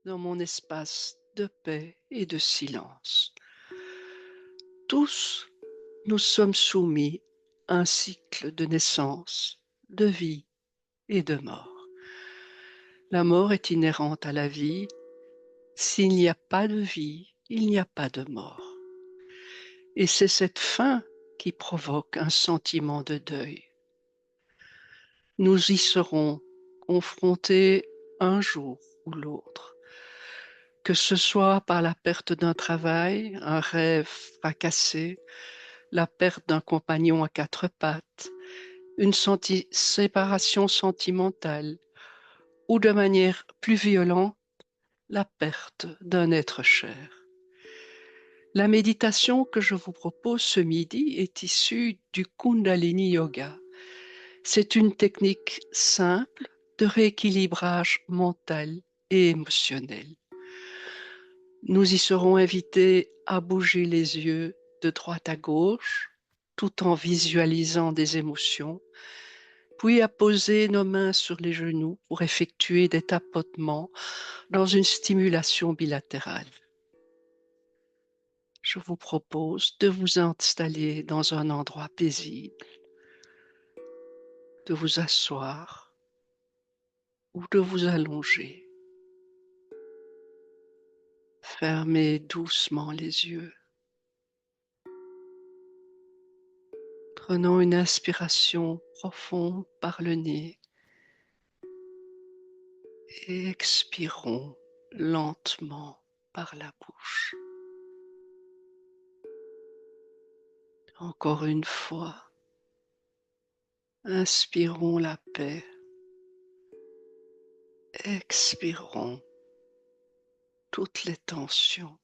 dans mon espace de paix et de silence. Tous, nous sommes soumis à un cycle de naissance, de vie et de mort. La mort est inhérente à la vie. S'il n'y a pas de vie, il n'y a pas de mort. Et c'est cette fin qui provoque un sentiment de deuil. Nous y serons confrontés un jour ou l'autre, que ce soit par la perte d'un travail, un rêve fracassé, la perte d'un compagnon à quatre pattes, une séparation sentimentale ou de manière plus violente, la perte d'un être cher. La méditation que je vous propose ce midi est issue du Kundalini Yoga. C'est une technique simple de rééquilibrage mental et émotionnel. Nous y serons invités à bouger les yeux de droite à gauche tout en visualisant des émotions, puis à poser nos mains sur les genoux pour effectuer des tapotements dans une stimulation bilatérale. Je vous propose de vous installer dans un endroit paisible, de vous asseoir ou de vous allonger. Fermez doucement les yeux. Prenons une inspiration profonde par le nez et expirons lentement par la bouche. Encore une fois, inspirons la paix, expirons toutes les tensions.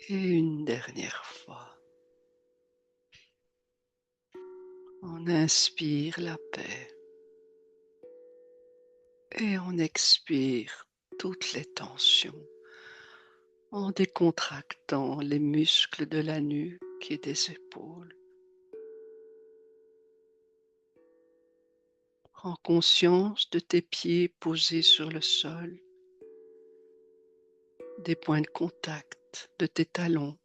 Et une dernière fois, on inspire la paix et on expire toutes les tensions en décontractant les muscles de la nuque et des épaules. Prends conscience de tes pieds posés sur le sol, des points de contact de tes talons,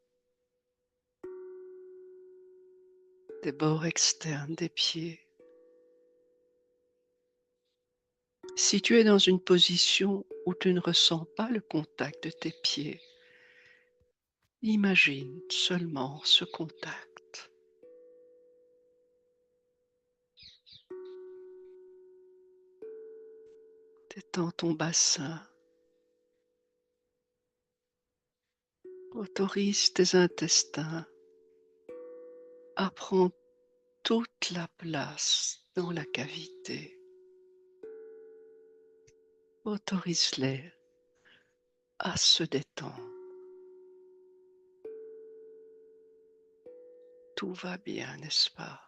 des bords externes des pieds. Si tu es dans une position où tu ne ressens pas le contact de tes pieds, imagine seulement ce contact. Détends ton bassin. Autorise tes intestins à prendre toute la place dans la cavité. Autorise-les à se détendre. Tout va bien, n'est-ce pas?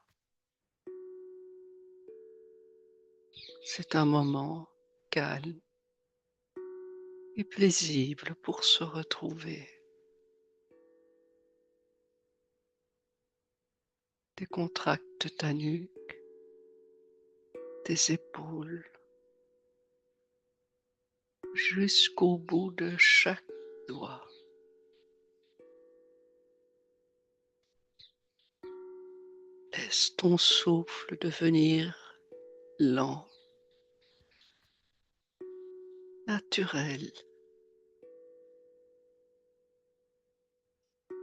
C'est un moment calme et paisible pour se retrouver. Décontracte ta nuque, tes épaules, jusqu'au bout de chaque doigt. Laisse ton souffle devenir lent, naturel.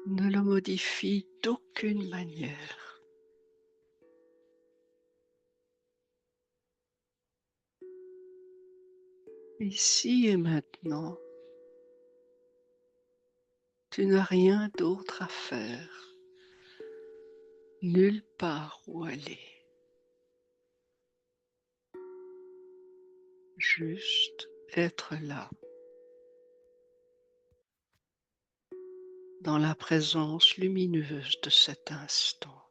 Ne le modifie d'aucune manière. Ici et maintenant, tu n'as rien d'autre à faire, nulle part où aller. Juste être là, dans la présence lumineuse de cet instant.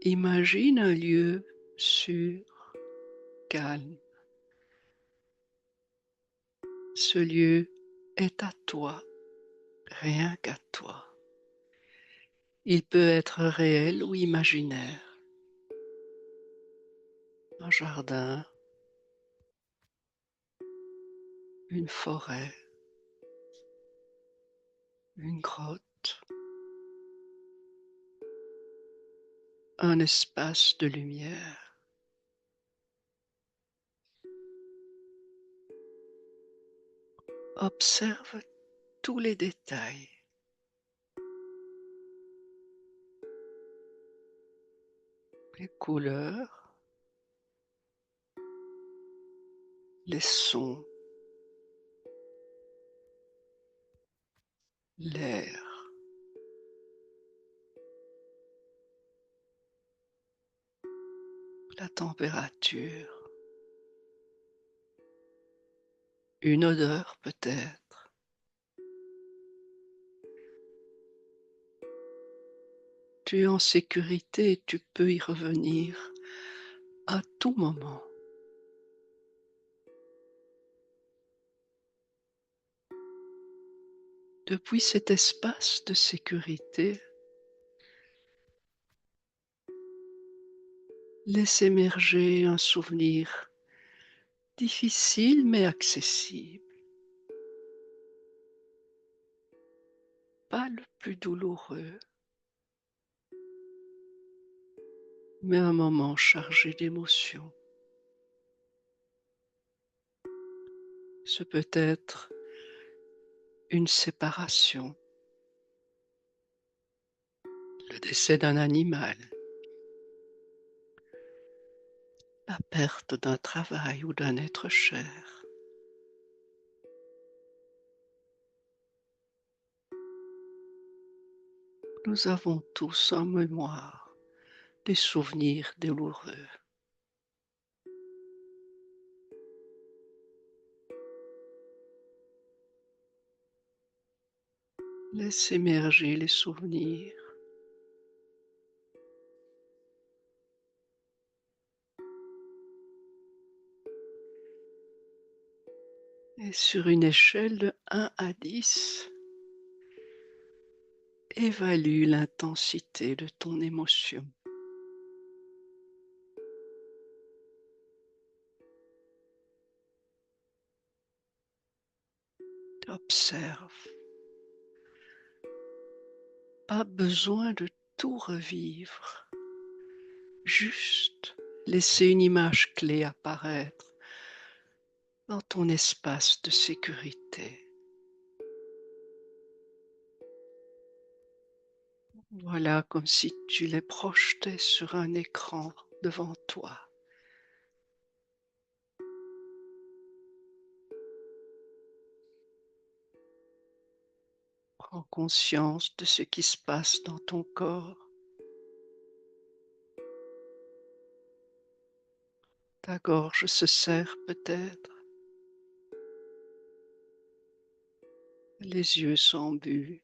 Imagine un lieu sûr, calme. Ce lieu est à toi, rien qu'à toi. Il peut être réel ou imaginaire. Un jardin, une forêt, une grotte, un espace de lumière. Observe tous les détails. Les couleurs, les sons, l'air, la température, une odeur peut-être. Tu es en sécurité et tu peux y revenir à tout moment. Depuis cet espace de sécurité, laisse émerger un souvenir difficile mais accessible. Pas le plus douloureux, mais un moment chargé d'émotions. Ce peut être une séparation, le décès d'un animal, la perte d'un travail ou d'un être cher. Nous avons tous en mémoire des souvenirs douloureux. Laisse émerger les souvenirs. Et sur une échelle de 1 à 10, évalue l'intensité de ton émotion. Observe. Pas besoin de tout revivre. Juste laisser une image clé apparaître dans ton espace de sécurité. Voilà comme si tu les projetais sur un écran devant toi. Prends conscience de ce qui se passe dans ton corps. Ta gorge se serre peut-être. Les yeux s'embuent.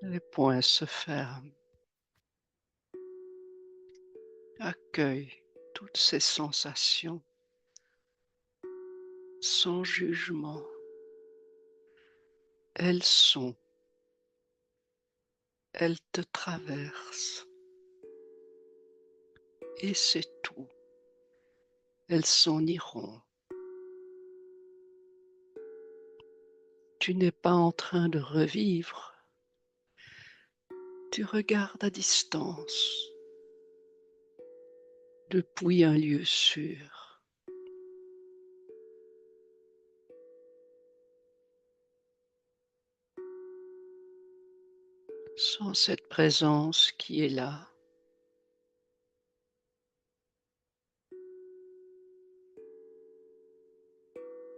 Les poings se ferment. Accueille toutes ces sensations sans jugement. Elles sont, elles te traversent et c'est tout. Elles s'en iront. Tu n'es pas en train de revivre. Tu regardes à distance depuis un lieu sûr. Sans cette présence qui est là.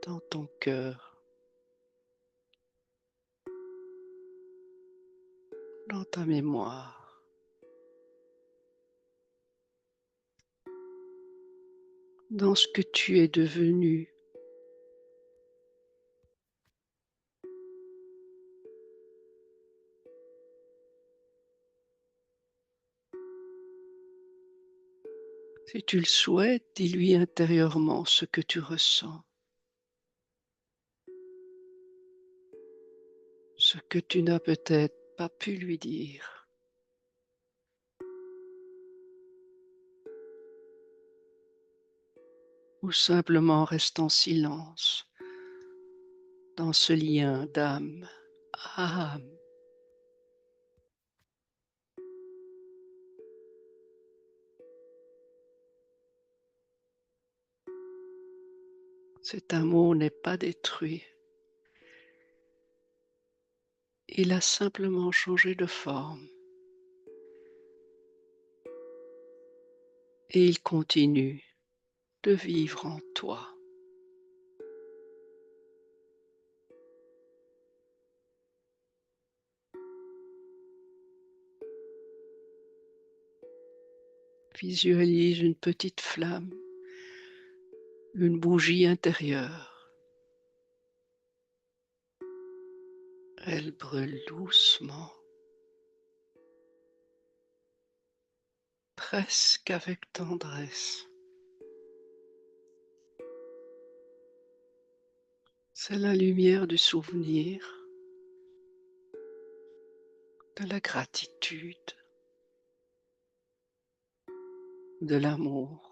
Dans ton cœur, dans ta mémoire, dans ce que tu es devenu. Si tu le souhaites, dis-lui intérieurement ce que tu ressens. ce que tu n'as peut-être pas pu lui dire. Ou simplement reste en silence dans ce lien d'âme à âme. Cet amour n'est pas détruit. Il a simplement changé de forme. Et il continue de vivre en toi. Visualise une petite flamme, une bougie intérieure. Elle brûle doucement, presque avec tendresse. C'est la lumière du souvenir, de la gratitude, de l'amour.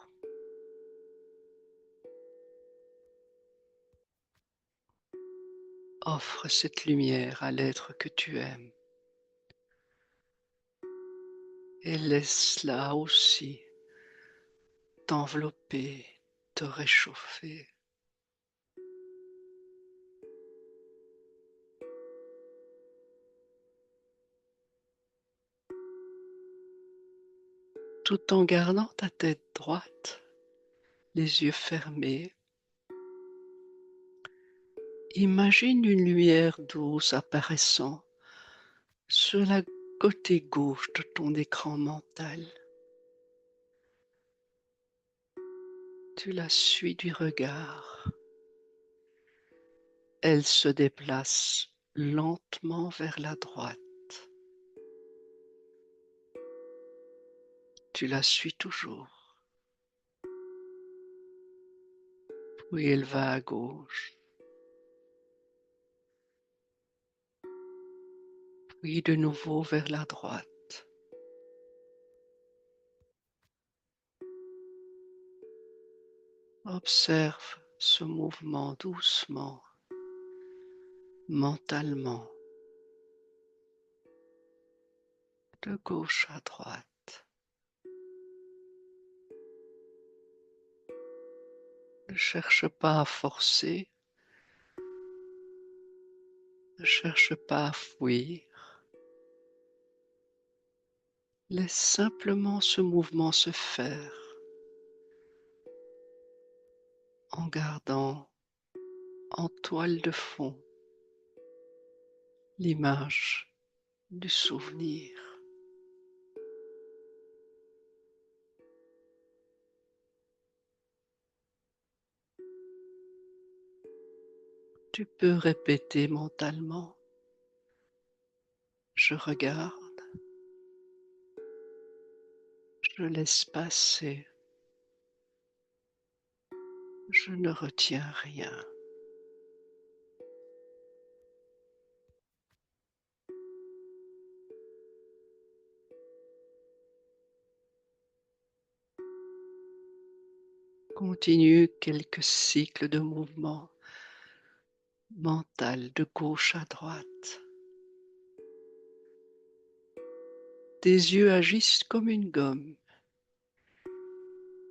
Offre cette lumière à l'être que tu aimes et laisse-la aussi t'envelopper, te réchauffer. Tout en gardant ta tête droite, les yeux fermés. Imagine une lumière douce apparaissant sur la côté gauche de ton écran mental. Tu la suis du regard. Elle se déplace lentement vers la droite. Tu la suis toujours. Puis elle va à gauche. Puis de nouveau vers la droite. Observe ce mouvement doucement, mentalement, de gauche à droite. Ne cherche pas à forcer, ne cherche pas à fuir. Laisse simplement ce mouvement se faire en gardant en toile de fond l'image du souvenir. Tu peux répéter mentalement, je regarde, je laisse passer, je ne retiens rien. Continue quelques cycles de mouvement mental de gauche à droite. Tes yeux agissent comme une gomme,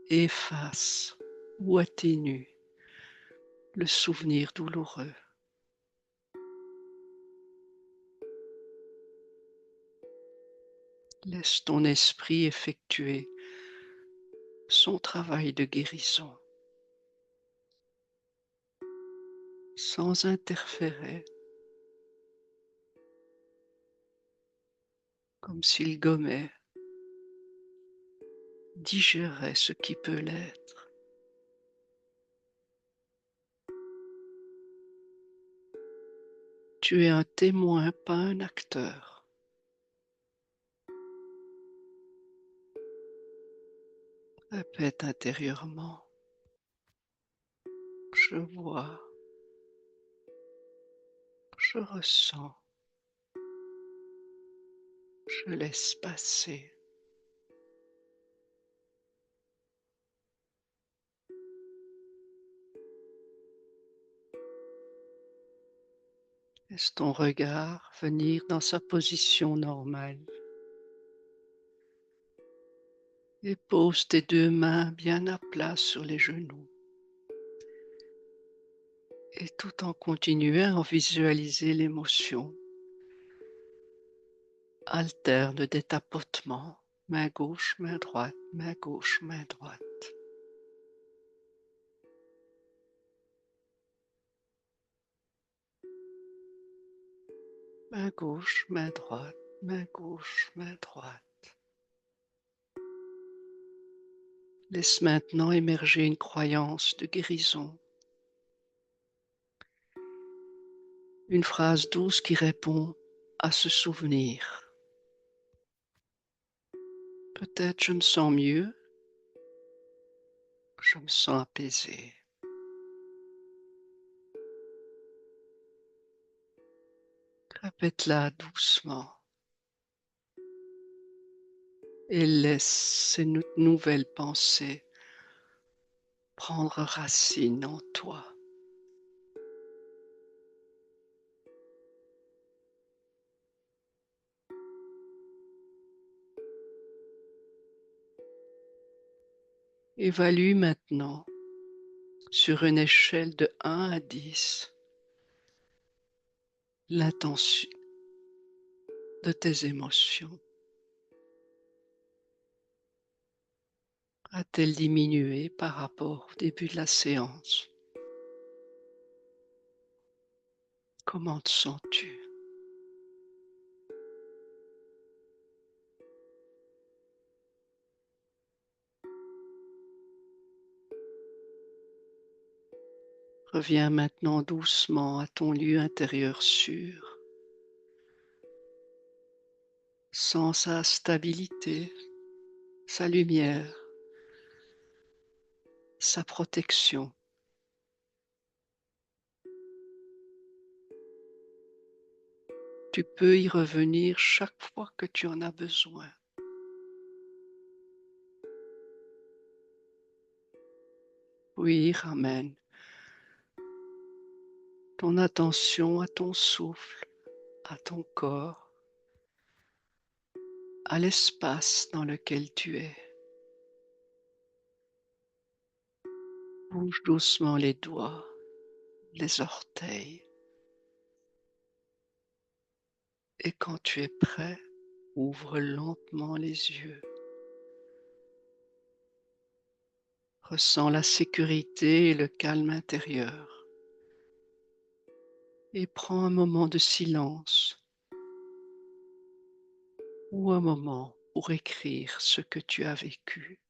effacent ou atténuent le souvenir douloureux. Laisse ton esprit effectuer son travail de guérison sans interférer, comme s'il gommait, digérait ce qui peut l'être. Tu es un témoin, pas un acteur. Répète intérieurement, je vois, je ressens, Je laisse passer. Laisse ton regard venir dans sa position normale et pose tes deux mains bien à plat sur les genoux. Et tout en continuant à visualiser l'émotion, alterne des tapotements, main gauche, main droite, main gauche, main droite. Main gauche, main droite, main gauche, main droite. Laisse maintenant émerger une croyance de guérison. Une phrase douce qui répond à ce souvenir. Peut-être je me sens mieux, je me sens apaisé. Répète-la doucement et laisse ces nouvelles pensées prendre racine en toi. Évalue maintenant sur une échelle de 1 à 10 l'intention de tes émotions. A-t-elle diminué par rapport au début de la séance? Comment te sens-tu? Reviens maintenant doucement à ton lieu intérieur sûr. Sens sa stabilité, sa lumière, sa protection. Tu peux y revenir chaque fois que tu en as besoin. Oui, ramène ton attention à ton souffle, à ton corps, à l'espace dans lequel tu es. Bouge doucement les doigts, les orteils. Et quand tu es prêt, ouvre lentement les yeux. Ressens la sécurité et le calme intérieur. Et prends un moment de silence ou un moment pour écrire ce que tu as vécu.